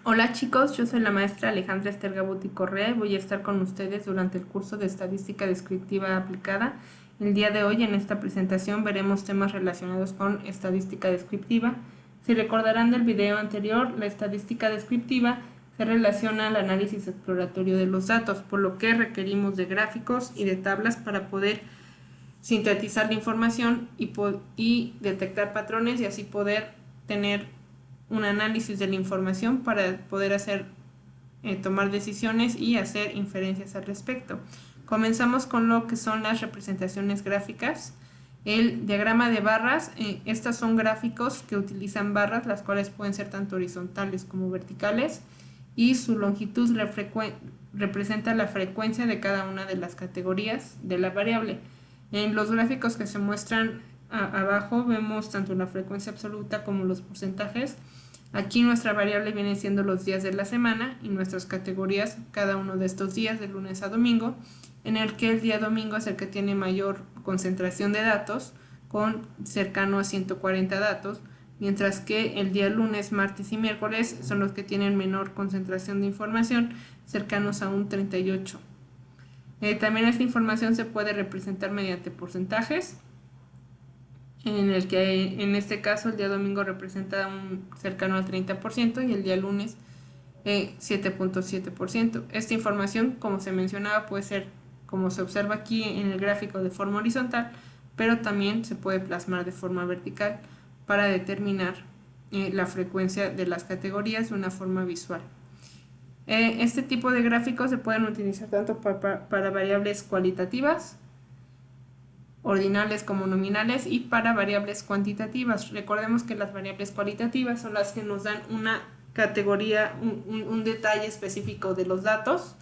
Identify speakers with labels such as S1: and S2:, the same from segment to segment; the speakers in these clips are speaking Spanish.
S1: Hola chicos, yo soy la maestra Alejandra Esther Gabuti Correa y voy a estar con ustedes durante el curso de Estadística Descriptiva Aplicada. El día de hoy en esta presentación veremos temas relacionados con estadística descriptiva. Si recordarán del video anterior, la estadística descriptiva se relaciona al análisis exploratorio de los datos, por lo que requerimos de gráficos y de tablas para poder sintetizar la información y detectar patrones y así poder tener un análisis de la información para poder tomar decisiones y hacer inferencias al respecto. Comenzamos con lo que son las representaciones gráficas. El diagrama de barras, estas son gráficos que utilizan barras, las cuales pueden ser tanto horizontales como verticales, y su longitud representa la frecuencia de cada una de las categorías de la variable. En los gráficos que se muestran abajo vemos tanto la frecuencia absoluta como los porcentajes. Aquí nuestra variable viene siendo los días de la semana y nuestras categorías cada uno de estos días de lunes a domingo, en el que el día domingo es el que tiene mayor concentración de datos, con cercano a 140 datos, mientras que el día lunes, martes y miércoles son los que tienen menor concentración de información, cercanos a un 38. También esta información se puede representar mediante porcentajes, en el que en este caso el día domingo representa un cercano al 30% y el día lunes 7.7%. Esta información, como se mencionaba, puede ser, como se observa aquí en el gráfico, de forma horizontal, pero también se puede plasmar de forma vertical para determinar la frecuencia de las categorías de una forma visual. Este tipo de gráficos se pueden utilizar tanto para variables cualitativas, ordinales como nominales, y para variables cuantitativas. Recordemos que las variables cualitativas son las que nos dan una categoría, un detalle específico de los datos,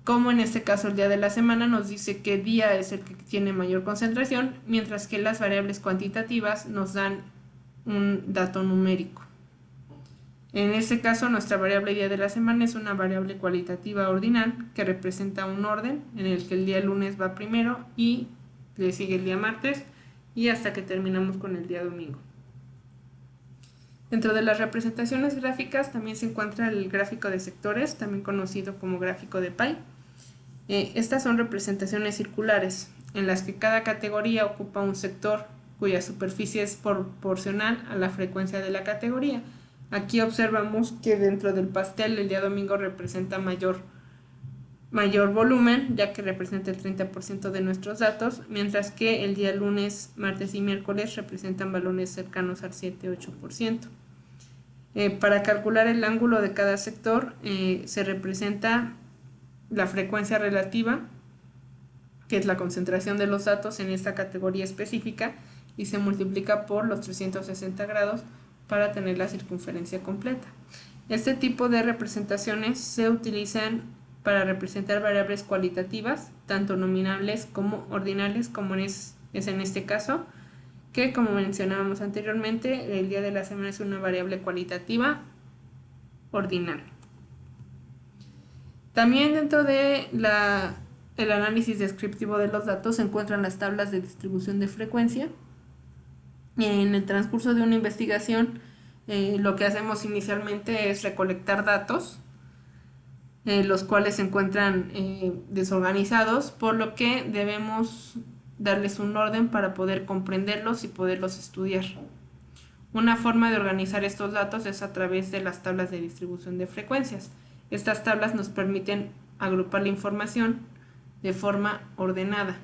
S1: como en este caso el día de la semana nos dice qué día es el que tiene mayor concentración, mientras que las variables cuantitativas nos dan un dato numérico. En este caso, nuestra variable día de la semana es una variable cualitativa ordinal que representa un orden en el que el día lunes va primero y le sigue el día martes y hasta que terminamos con el día domingo. Dentro de las representaciones gráficas también se encuentra el gráfico de sectores, también conocido como gráfico de pie. Estas son representaciones circulares en las que cada categoría ocupa un sector cuya superficie es proporcional a la frecuencia de la categoría. Aquí observamos que dentro del pastel el día domingo representa mayor volumen, ya que representa el 30% de nuestros datos, mientras que el día lunes, martes y miércoles representan valores cercanos al 7-8%. Para calcular el ángulo de cada sector se representa la frecuencia relativa, que es la concentración de los datos en esta categoría específica, y se multiplica por los 360 grados para tener la circunferencia completa. Este tipo de representaciones se utilizan para representar variables cualitativas, tanto nominales como ordinales, como es en este caso, que como mencionábamos anteriormente, el día de la semana es una variable cualitativa ordinal. También dentro de el análisis descriptivo de los datos se encuentran las tablas de distribución de frecuencia. En el transcurso de una investigación, lo que hacemos inicialmente es recolectar datos, los cuales se encuentran desorganizados, por lo que debemos darles un orden para poder comprenderlos y poderlos estudiar. Una forma de organizar estos datos es a través de las tablas de distribución de frecuencias. Estas tablas nos permiten agrupar la información de forma ordenada.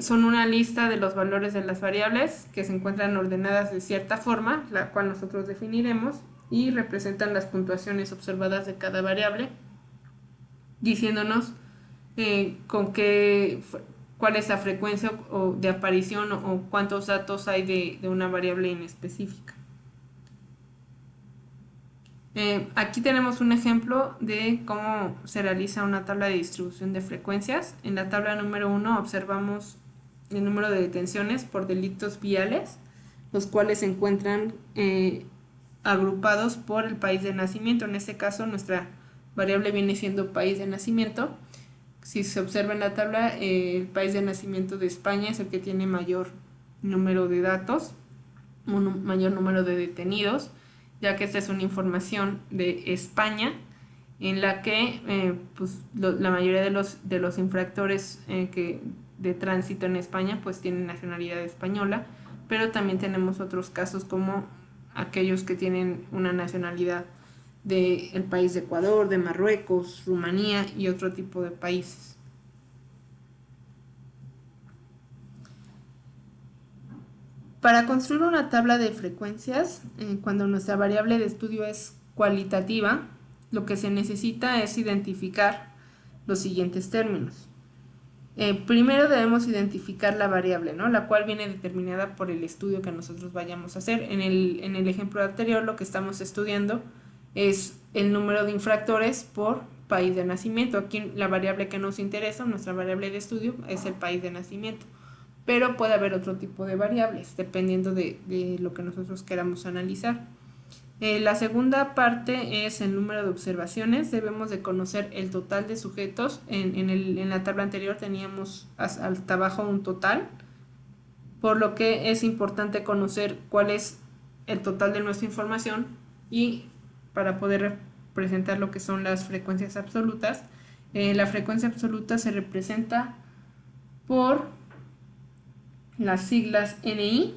S1: Son una lista de los valores de las variables que se encuentran ordenadas de cierta forma, la cual nosotros definiremos, y representan las puntuaciones observadas de cada variable, diciéndonos cuál es la frecuencia de aparición o cuántos datos hay de una variable en específica. Aquí tenemos un ejemplo de cómo se realiza una tabla de distribución de frecuencias. En la tabla número 1 observamos el número de detenciones por delitos viales, los cuales se encuentran agrupados por el país de nacimiento. En este caso, nuestra variable viene siendo país de nacimiento. Si se observa en la tabla, el país de nacimiento de España es el que tiene mayor número de datos. un mayor número de detenidos, ya que esta es una información de España en la que pues, la mayoría de los infractores de tránsito en España pues tienen nacionalidad española, pero también tenemos otros casos como aquellos que tienen una nacionalidad del país de Ecuador, de Marruecos, Rumanía y otro tipo de países. Para construir una tabla de frecuencias, cuando nuestra variable de estudio es cualitativa, lo que se necesita es identificar los siguientes términos. Primero debemos identificar la variable, ¿no? La cual viene determinada por el estudio que nosotros vayamos a hacer. En el ejemplo anterior lo que estamos estudiando es el número de infractores por país de nacimiento. Aquí la variable que nos interesa, nuestra variable de estudio, es el país de nacimiento. Pero puede haber otro tipo de variables, dependiendo de lo que nosotros queramos analizar. La segunda parte es el número de observaciones. Debemos de conocer el total de sujetos. En la tabla anterior teníamos hasta abajo un total, por lo que es importante conocer cuál es el total de nuestra información y para poder representar lo que son las frecuencias absolutas. La frecuencia absoluta se representa por las siglas NI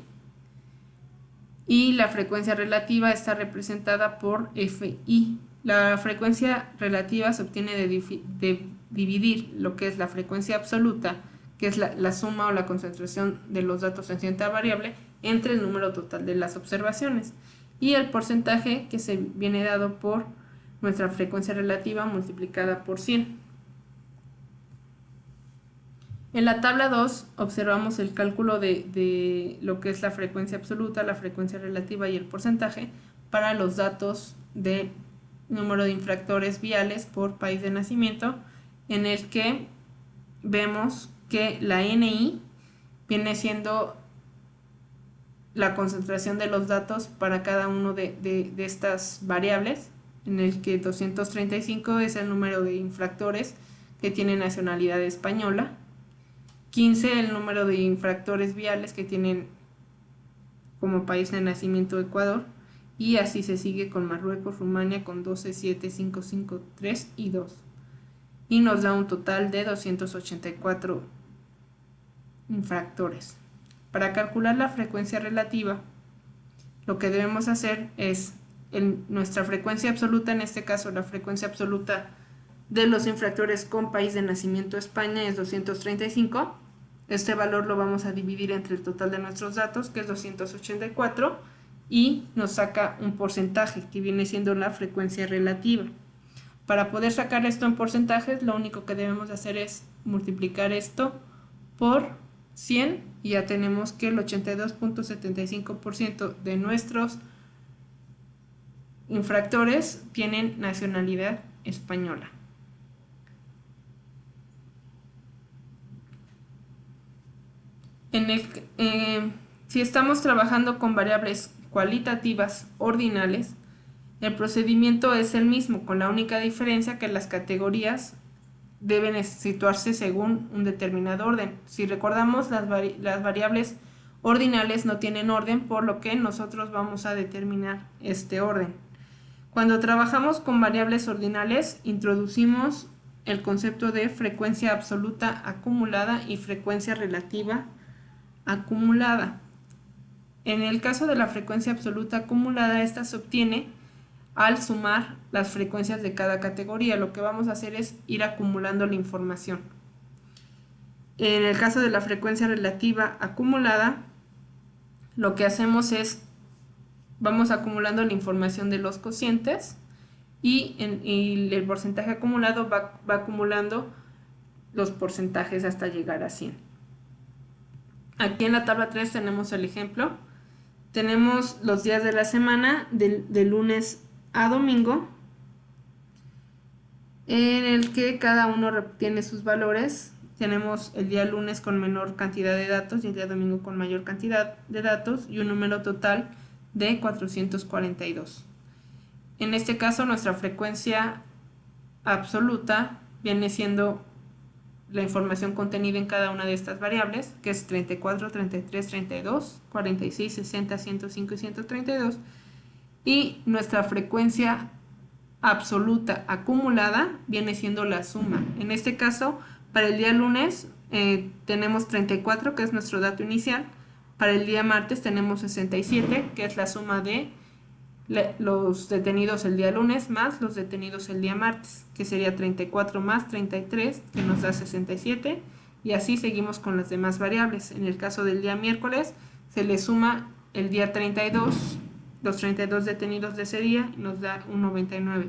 S1: y la frecuencia relativa está representada por FI. La frecuencia relativa se obtiene de dividir lo que es la frecuencia absoluta, que es la suma o la concentración de los datos en cierta variable, entre el número total de las observaciones, y el porcentaje que se viene dado por nuestra frecuencia relativa multiplicada por 100. En la tabla 2 observamos el cálculo de lo que es la frecuencia absoluta, la frecuencia relativa y el porcentaje para los datos de número de infractores viales por país de nacimiento, en el que vemos que la NI viene siendo la concentración de los datos para cada uno de estas variables, en el que 235 es el número de infractores que tienen nacionalidad española, 15 el número de infractores viales que tienen como país de nacimiento Ecuador, y así se sigue con Marruecos, Rumania con 12, 7, 5, 5, 3 y 2. Y nos da un total de 284 infractores. Para calcular la frecuencia relativa, lo que debemos hacer es nuestra frecuencia absoluta, en este caso la frecuencia absoluta de los infractores con país de nacimiento España es 235. Este valor lo vamos a dividir entre el total de nuestros datos, que es 284, y nos saca un porcentaje, que viene siendo la frecuencia relativa. Para poder sacar esto en porcentajes, lo único que debemos hacer es multiplicar esto por 100 y ya tenemos que el 82.75% de nuestros infractores tienen nacionalidad española. Si estamos trabajando con variables cualitativas ordinales, el procedimiento es el mismo, con la única diferencia que las categorías deben situarse según un determinado orden. Si recordamos, las variables ordinales no tienen orden, por lo que nosotros vamos a determinar este orden. Cuando trabajamos con variables ordinales, introducimos el concepto de frecuencia absoluta acumulada y frecuencia relativa acumulada. En el caso de la frecuencia absoluta acumulada, esta se obtiene al sumar las frecuencias de cada categoría. Lo que vamos a hacer es ir acumulando la información. En el caso de la frecuencia relativa acumulada, lo que hacemos es vamos acumulando la información de los cocientes y el porcentaje acumulado va acumulando los porcentajes hasta llegar a 100. Aquí en la tabla 3 tenemos el ejemplo. Tenemos los días de la semana de lunes a domingo, en el que cada uno tiene sus valores. Tenemos el día lunes con menor cantidad de datos y el día domingo con mayor cantidad de datos y un número total de 442. En este caso, nuestra frecuencia absoluta viene siendo la información contenida en cada una de estas variables, que es 34, 33, 32, 46, 60, 105 y 132, y nuestra frecuencia absoluta acumulada viene siendo la suma. En este caso, para el día lunes tenemos 34, que es nuestro dato inicial. Para el día martes tenemos 67, que es la suma de los detenidos el día lunes más los detenidos el día martes, que sería 34 más 33, que nos da 67, y así seguimos con las demás variables. En el caso del día miércoles, se le suma el día 32, los 32 detenidos de ese día, y nos da un 99.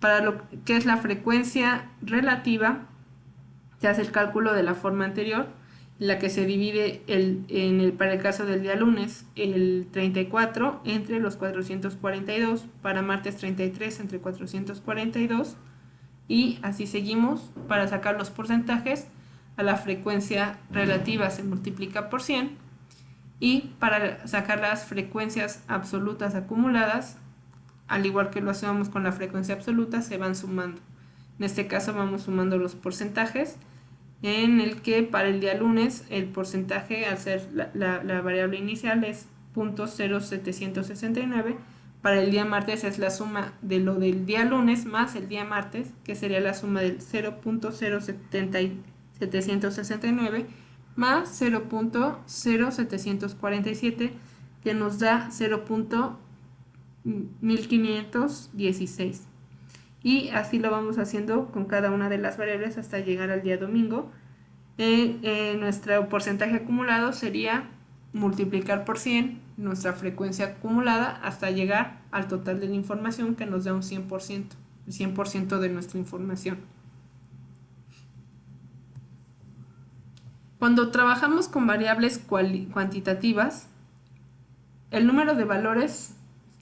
S1: Para lo que es la frecuencia relativa, se hace el cálculo de la forma anterior, en la que se divide para el caso del día lunes el 34 entre los 442, para martes 33 entre 442, y así seguimos. Para sacar los porcentajes, a la frecuencia relativa se multiplica por 100, y para sacar las frecuencias absolutas acumuladas, al igual que lo hacemos con la frecuencia absoluta, se van sumando. En este caso vamos sumando los porcentajes, en el que para el día lunes el porcentaje, al ser la variable inicial, es 0.0769. Para el día martes es la suma de lo del día lunes más el día martes, que sería la suma del 0.0769 más 0.0747, que nos da 0.1516. Y así lo vamos haciendo con cada una de las variables hasta llegar al día domingo. Nuestro porcentaje acumulado sería multiplicar por 100 nuestra frecuencia acumulada hasta llegar al total de la información, que nos da un 100%, el 100% de nuestra información. Cuando trabajamos con variables cuantitativas, el número de valores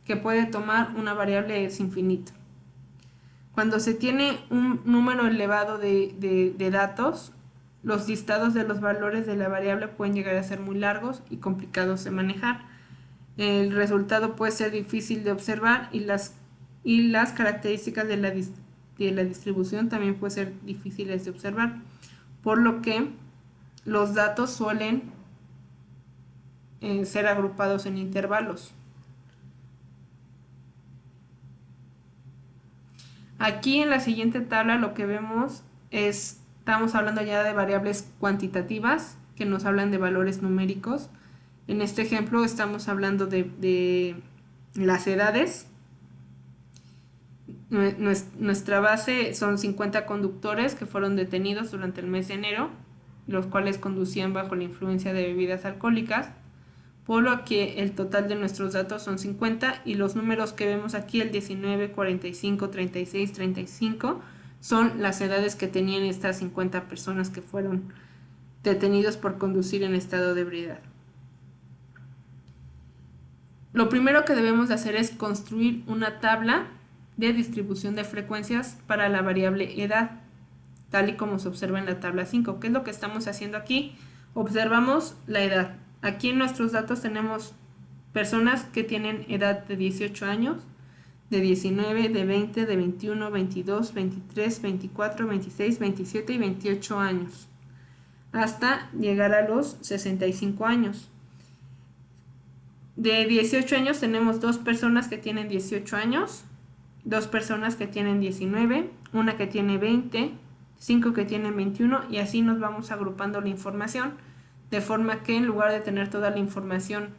S1: que puede tomar una variable es infinito. Cuando se tiene un número elevado de datos, los listados de los valores de la variable pueden llegar a ser muy largos y complicados de manejar. El resultado puede ser difícil de observar, y las características de la distribución también pueden ser difíciles de observar, por lo que los datos suelen ser agrupados en intervalos. Aquí en la siguiente tabla lo que vemos estamos hablando ya de variables cuantitativas que nos hablan de valores numéricos. En este ejemplo estamos hablando de las edades. Nuestra base son 50 conductores que fueron detenidos durante el mes de enero, los cuales conducían bajo la influencia de bebidas alcohólicas, por lo que el total de nuestros datos son 50, y los números que vemos aquí, el 19, 45, 36, 35, son las edades que tenían estas 50 personas que fueron detenidos por conducir en estado de ebriedad. Lo primero que debemos de hacer es construir una tabla de distribución de frecuencias para la variable edad, tal y como se observa en la tabla 5. ¿Qué es lo que estamos haciendo aquí? Observamos la edad. Aquí en nuestros datos tenemos personas que tienen edad de 18 años, de 19, de 20, de 21, 22, 23, 24, 26, 27 y 28 años, hasta llegar a los 65 años. De 18 años tenemos 2 personas que tienen 18 años, 2 personas que tienen 19, una que tiene 20, 5 que tienen 21, y así nos vamos agrupando la información, de forma que en lugar de tener toda la información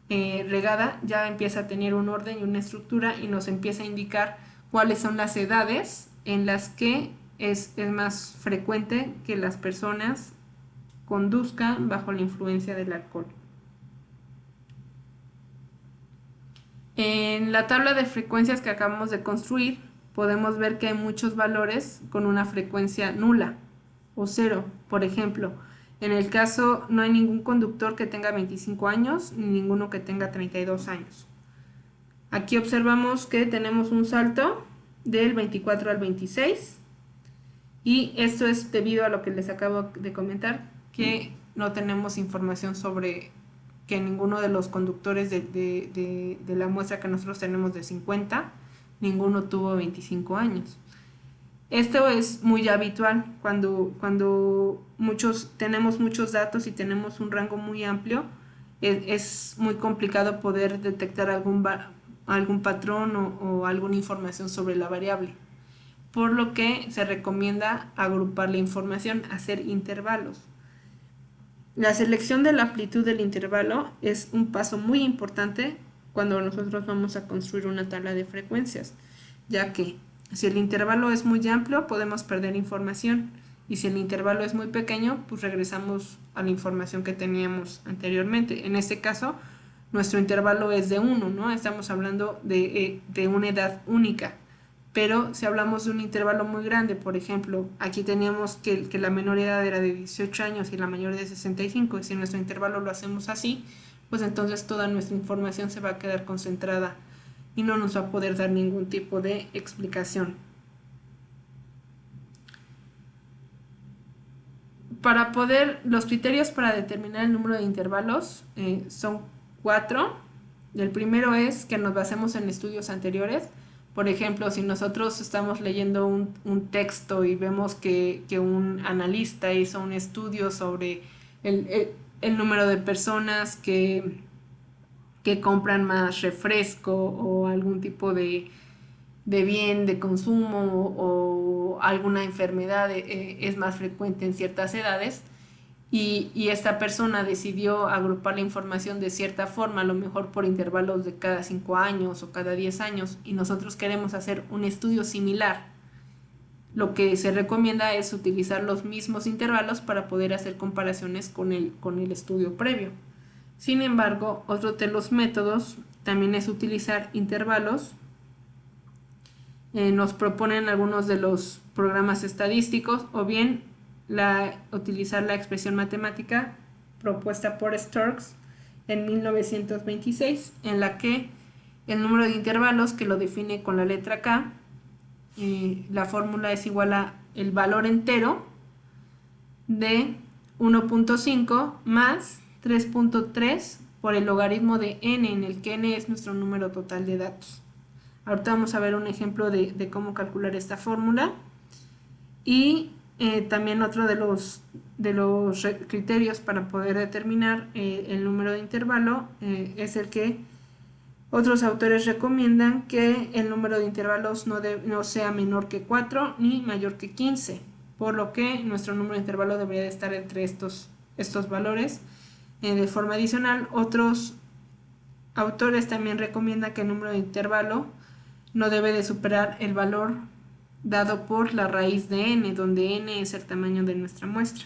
S1: regada, ya empieza a tener un orden y una estructura, y nos empieza a indicar cuáles son las edades en las que es más frecuente que las personas conduzcan bajo la influencia del alcohol. En la tabla de frecuencias que acabamos de construir, podemos ver que hay muchos valores con una frecuencia nula o cero. Por ejemplo, en el caso no hay ningún conductor que tenga 25 años ni ninguno que tenga 32 años. Aquí observamos que tenemos un salto del 24 al 26, y esto es debido a lo que les acabo de comentar, que no tenemos información sobre que ninguno de los conductores de la muestra que nosotros tenemos de 50, ninguno tuvo 25 años. Esto es muy habitual cuando tenemos muchos datos y tenemos un rango muy amplio. Es muy complicado poder detectar algún patrón o alguna información sobre la variable, por lo que se recomienda agrupar la información, hacer intervalos. La selección de la amplitud del intervalo es un paso muy importante cuando nosotros vamos a construir una tabla de frecuencias, ya que si el intervalo es muy amplio podemos perder información, y si el intervalo es muy pequeño pues regresamos a la información que teníamos anteriormente. En este caso nuestro intervalo es de 1, ¿no? Estamos hablando de una edad única. Pero si hablamos de un intervalo muy grande, por ejemplo, aquí teníamos que la menor edad era de 18 años y la mayor de 65, y si nuestro intervalo lo hacemos así, pues entonces toda nuestra información se va a quedar concentrada y no nos va a poder dar ningún tipo de explicación. Los criterios para determinar el número de intervalos son 4. El primero es que nos basemos en estudios anteriores. Por ejemplo, si nosotros estamos leyendo un texto y vemos que un analista hizo un estudio sobre el número de personas que compran más refresco o algún tipo de bien de consumo o alguna enfermedad es más frecuente en ciertas edades, y esta persona decidió agrupar la información de cierta forma, a lo mejor por intervalos de cada 5 años o cada 10 años, y nosotros queremos hacer un estudio similar. Lo que se recomienda es utilizar los mismos intervalos para poder hacer comparaciones con el estudio previo. Sin embargo, otro de los métodos también es utilizar intervalos. Nos proponen algunos de los programas estadísticos, o bien utilizar la expresión matemática propuesta por Storks en 1926, en la que el número de intervalos, que lo define con la letra K, la fórmula es igual a el valor entero de 1.5 más 3.3 por el logaritmo de n, en el que n es nuestro número total de datos. Ahorita vamos a ver un ejemplo de cómo calcular esta fórmula. Y también otro de los criterios para poder determinar el número de intervalo es el que otros autores recomiendan, que el número de intervalos no sea menor que 4 ni mayor que 15, por lo que nuestro número de intervalo debería de estar entre estos valores. De forma adicional, otros autores también recomiendan que el número de intervalo no debe de superar el valor dado por la raíz de n, donde n es el tamaño de nuestra muestra.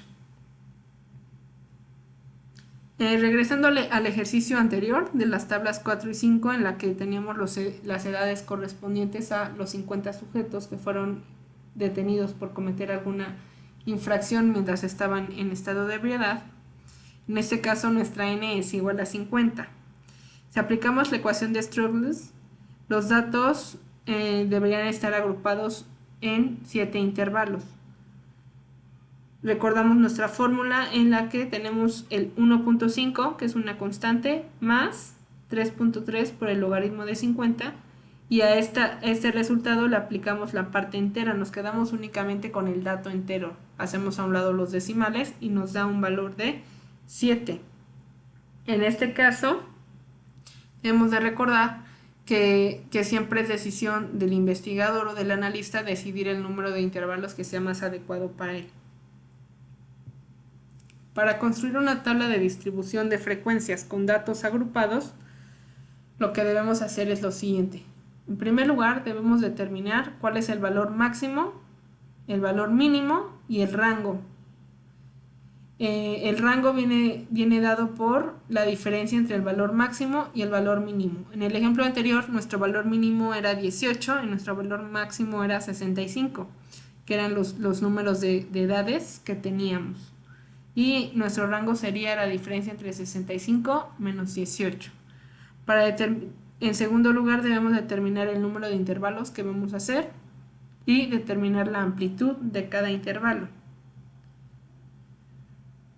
S1: Regresando al ejercicio anterior de las tablas 4 y 5, en la que teníamos las edades correspondientes a los 50 sujetos que fueron detenidos por cometer alguna infracción mientras estaban en estado de ebriedad. En este caso nuestra n es igual a 50. Si aplicamos la ecuación de Struggles, los datos deberían estar agrupados en 7 intervalos. Recordamos nuestra fórmula, en la que tenemos el 1.5, que es una constante, más 3.3 por el logaritmo de 50, y a este resultado le aplicamos la parte entera. Nos quedamos únicamente con el dato entero, hacemos a un lado los decimales y nos da un valor de 7. En este caso hemos de recordar que siempre es decisión del investigador o del analista decidir el número de intervalos que sea más adecuado para él. Para construir una tabla de distribución de frecuencias con datos agrupados, lo que debemos hacer es lo siguiente. En primer lugar, debemos determinar cuál es el valor máximo, el valor mínimo y el rango. El rango viene dado por la diferencia entre el valor máximo y el valor mínimo. En el ejemplo anterior, nuestro valor mínimo era 18 y nuestro valor máximo era 65, que eran los números de edades que teníamos. Y nuestro rango sería la diferencia entre 65 menos 18. En segundo lugar, debemos determinar el número de intervalos que vamos a hacer y determinar la amplitud de cada intervalo.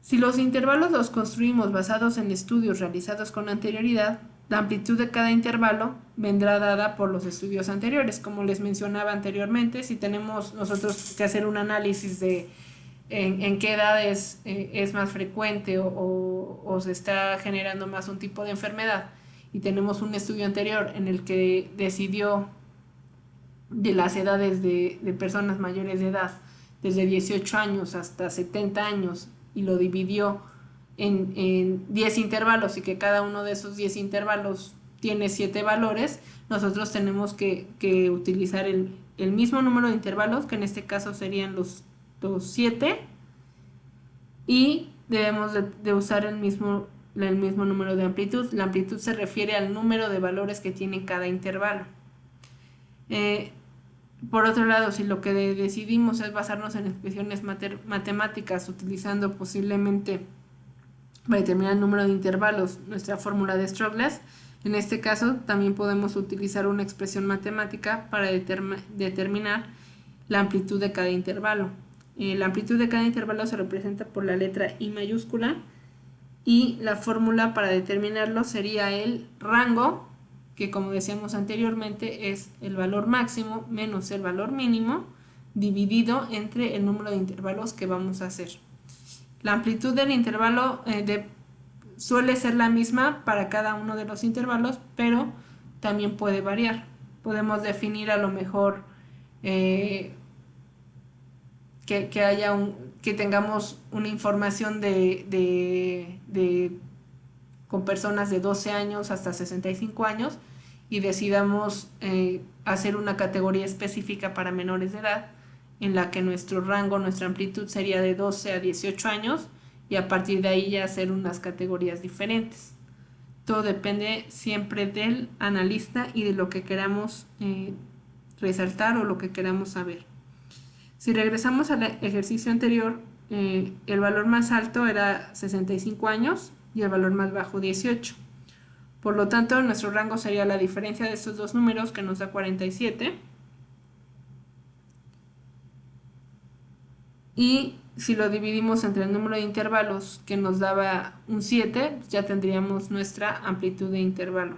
S1: Si los intervalos los construimos basados en estudios realizados con anterioridad, La amplitud de cada intervalo vendrá dada por los estudios anteriores. Como les mencionaba anteriormente, si tenemos nosotros que hacer un análisis de en qué edades es más frecuente o se está generando más un tipo de enfermedad, y tenemos un estudio anterior en el que decidió de las edades de personas mayores de edad, desde 18 años hasta 70 años, y lo dividió en 10 intervalos, y que cada uno de esos 10 intervalos tiene 7 valores, nosotros tenemos que utilizar el mismo número de intervalos, que en este caso serían los 7, y debemos de usar el mismo número de amplitud. La amplitud se refiere al número de valores que tiene cada intervalo. Por otro lado, si lo que decidimos es basarnos en expresiones matemáticas, utilizando posiblemente para determinar el número de intervalos nuestra fórmula de Strokes, en este caso también podemos utilizar una expresión matemática para determinar la amplitud de cada intervalo. La amplitud de cada intervalo se representa por la letra I mayúscula, y la fórmula para determinarlo sería el rango, que como decíamos anteriormente es el valor máximo menos el valor mínimo dividido entre el número de intervalos que vamos a hacer. La amplitud del intervalo suele ser la misma para cada uno de los intervalos, pero también puede variar. Podemos definir a lo mejor que tengamos una información con personas de 12 años hasta 65 años, y decidamos hacer una categoría específica para menores de edad, en la que nuestro rango, nuestra amplitud sería de 12 a 18 años, y a partir de ahí ya hacer unas categorías diferentes. Todo depende siempre del analista y de lo que queramos resaltar o lo que queramos saber. Si regresamos al ejercicio anterior, el valor más alto era 65 años y el valor más bajo 18. Por lo tanto, nuestro rango sería la diferencia de estos dos números, que nos da 47. Y si lo dividimos entre el número de intervalos, que nos daba un 7, ya tendríamos nuestra amplitud de intervalo.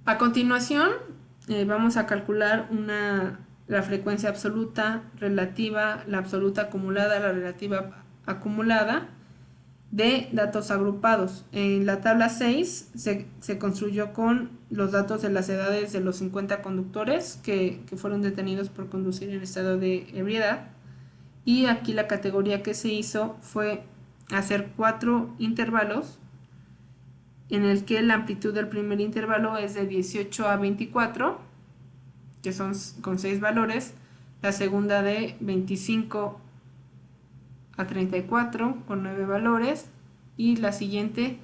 S1: A continuación, vamos a calcular la frecuencia absoluta, relativa, la absoluta acumulada, la relativa acumulada de datos agrupados. En la tabla 6 se construyó con los datos de las edades de los 50 conductores que fueron detenidos por conducir en estado de ebriedad, y aquí la categoría que se hizo fue hacer 4 intervalos, en el que la amplitud del primer intervalo es de 18 a 24, que son con 6 valores, la segunda de 25 a 34 con 9 valores, y la siguiente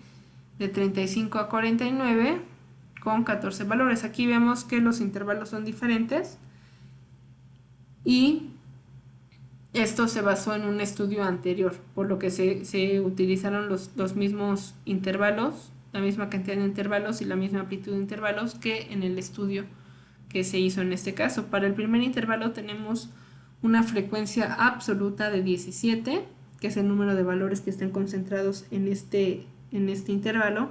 S1: de 35 a 49 con 14 valores. Aquí vemos que los intervalos son diferentes, y esto se basó en un estudio anterior, por lo que se utilizaron los mismos intervalos, la misma cantidad de intervalos y la misma amplitud de intervalos que en el estudio que se hizo en este caso. Para el primer intervalo tenemos una frecuencia absoluta de 17, que es el número de valores que estén concentrados en este intervalo.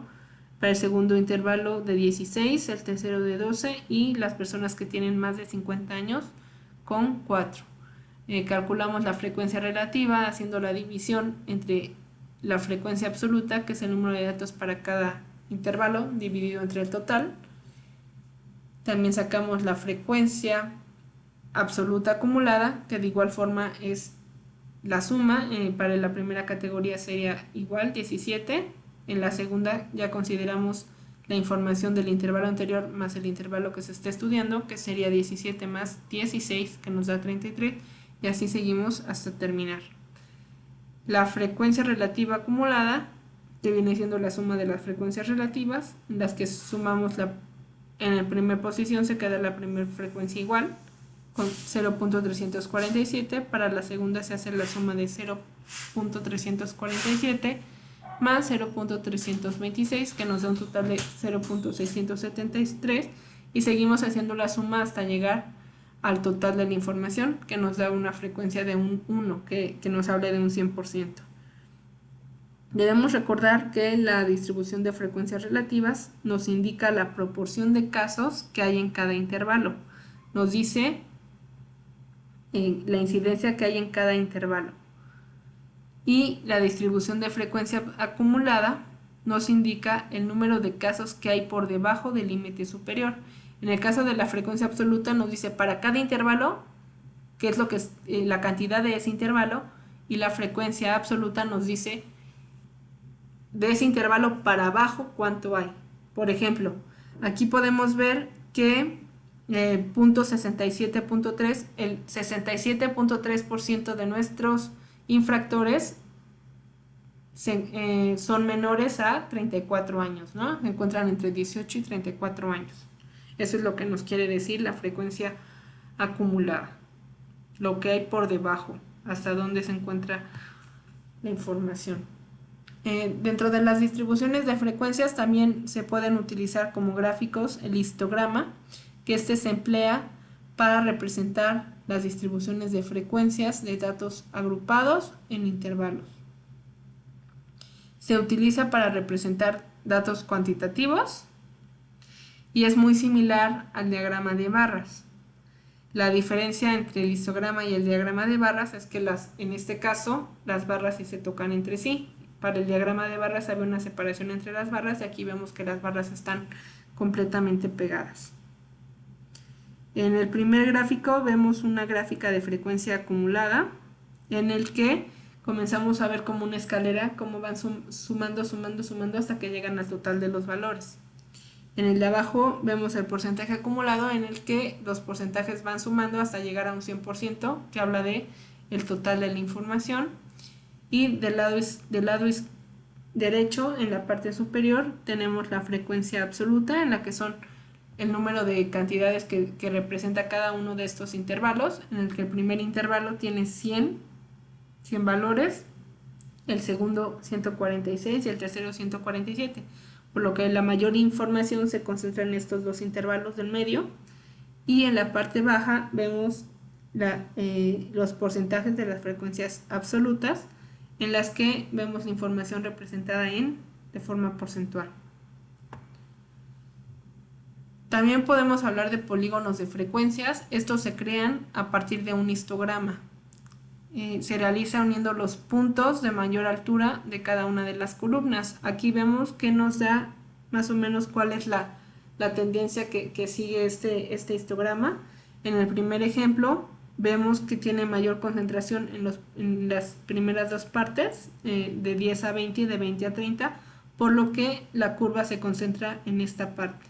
S1: Para el segundo intervalo de 16, el tercero de 12, y las personas que tienen más de 50 años con 4. Calculamos la frecuencia relativa haciendo la división entre la frecuencia absoluta, que es el número de datos para cada intervalo, dividido entre el total. También sacamos la frecuencia absoluta acumulada, que de igual forma es la suma. Para la primera categoría sería igual 17. En la segunda ya consideramos la información del intervalo anterior más el intervalo que se está estudiando, que sería 17 más 16, que nos da 33, y así seguimos hasta terminar. La frecuencia relativa acumulada, que viene siendo la suma de las frecuencias relativas, en las que sumamos en la primera posición se queda la primera frecuencia igual, con 0.347. Para la segunda se hace la suma de 0.347 más 0.326, que nos da un total de 0.673, y seguimos haciendo la suma hasta llegar al total de la información, que nos da una frecuencia de un 1, que nos habla de un 100%. Debemos recordar que la distribución de frecuencias relativas nos indica la proporción de casos que hay en cada intervalo. Nos dice la incidencia que hay en cada intervalo. Y la distribución de frecuencia acumulada nos indica el número de casos que hay por debajo del límite superior. En el caso de la frecuencia absoluta nos dice para cada intervalo qué es lo que es la cantidad de ese intervalo, y la frecuencia absoluta nos dice de ese intervalo para abajo cuánto hay. Por ejemplo, aquí podemos ver que punto 67.3, el 67.3% de nuestros infractores son menores a 34 años, ¿no? Se encuentran entre 18 y 34 años. Eso es lo que nos quiere decir la frecuencia acumulada, lo que hay por debajo, hasta dónde se encuentra la información. Dentro de las distribuciones de frecuencias también se pueden utilizar como gráficos el histograma, que se emplea para representar las distribuciones de frecuencias de datos agrupados en intervalos. Se utiliza para representar datos cuantitativos y es muy similar al diagrama de barras. La diferencia entre el histograma y el diagrama de barras es que en este caso las barras sí se tocan entre sí. Para el diagrama de barras había una separación entre las barras y aquí vemos que las barras están completamente pegadas. En el primer gráfico vemos una gráfica de frecuencia acumulada en el que comenzamos a ver como una escalera, cómo van sumando hasta que llegan al total de los valores. En el de abajo vemos el porcentaje acumulado en el que los porcentajes van sumando hasta llegar a un 100%, que habla de el total de la información. Y del lado derecho, en la parte superior, tenemos la frecuencia absoluta, en la que son el número de cantidades que representa cada uno de estos intervalos, en el que el primer intervalo tiene 100 valores, el segundo 146 y el tercero 147, por lo que la mayor información se concentra en estos dos intervalos del medio. Y en la parte baja vemos los porcentajes de las frecuencias absolutas, en las que vemos la información representada de forma porcentual. También podemos hablar de polígonos de frecuencias. Estos se crean a partir de un histograma. Se realiza uniendo los puntos de mayor altura de cada una de las columnas. Aquí vemos que nos da más o menos cuál es la tendencia que sigue este histograma. En el primer ejemplo vemos que tiene mayor concentración en las primeras dos partes, de 10 a 20 y de 20 a 30, por lo que la curva se concentra en esta parte.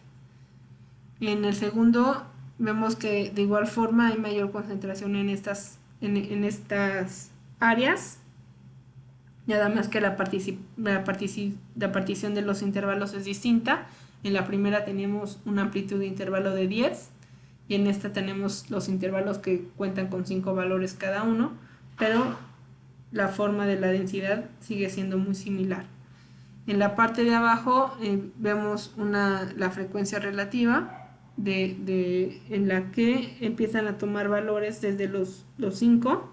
S1: En el segundo vemos que de igual forma hay mayor concentración en estas áreas, nada más que la partición de los intervalos es distinta. En la primera tenemos una amplitud de intervalo de 10 y en esta tenemos los intervalos que cuentan con 5 valores cada uno, pero la forma de la densidad sigue siendo muy similar. En la parte de abajo vemos la frecuencia relativa, en la que empiezan a tomar valores desde los 5,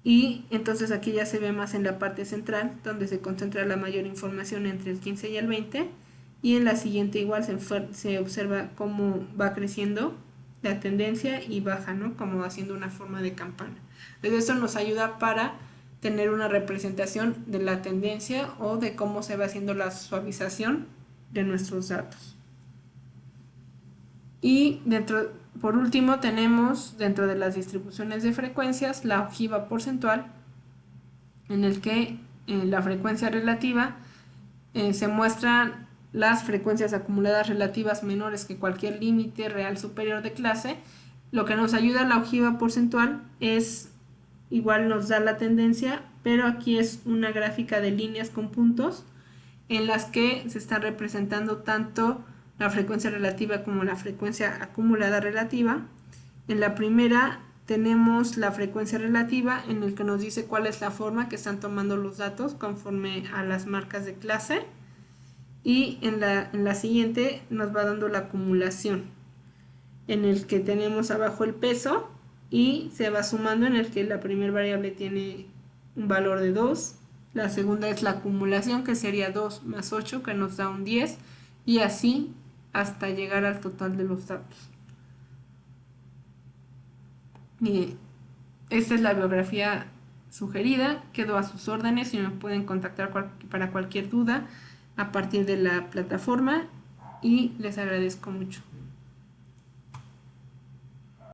S1: y entonces aquí ya se ve más en la parte central, donde se concentra la mayor información entre el 15 y el 20, y en la siguiente igual se observa cómo va creciendo la tendencia y baja, ¿no? Como haciendo una forma de campana. Entonces esto nos ayuda para tener una representación de la tendencia o de cómo se va haciendo la suavización de nuestros datos. Y por último tenemos dentro de las distribuciones de frecuencias la ojiva porcentual, en el que la frecuencia relativa se muestran las frecuencias acumuladas relativas menores que cualquier límite real superior de clase. Lo que nos ayuda a la ojiva porcentual es, igual nos da la tendencia, pero aquí es una gráfica de líneas con puntos en las que se está representando tanto la frecuencia relativa como la frecuencia acumulada relativa. En la primera tenemos la frecuencia relativa, en el que nos dice cuál es la forma que están tomando los datos conforme a las marcas de clase, y en la siguiente nos va dando la acumulación, en el que tenemos abajo el peso y se va sumando, en el que la primera variable tiene un valor de 2, La segunda es la acumulación, que sería 2 más 8, que nos da un 10, y así hasta llegar al total de los datos. Y esta es la biografía sugerida, quedo a sus órdenes y me pueden contactar para cualquier duda a partir de la plataforma y les agradezco mucho.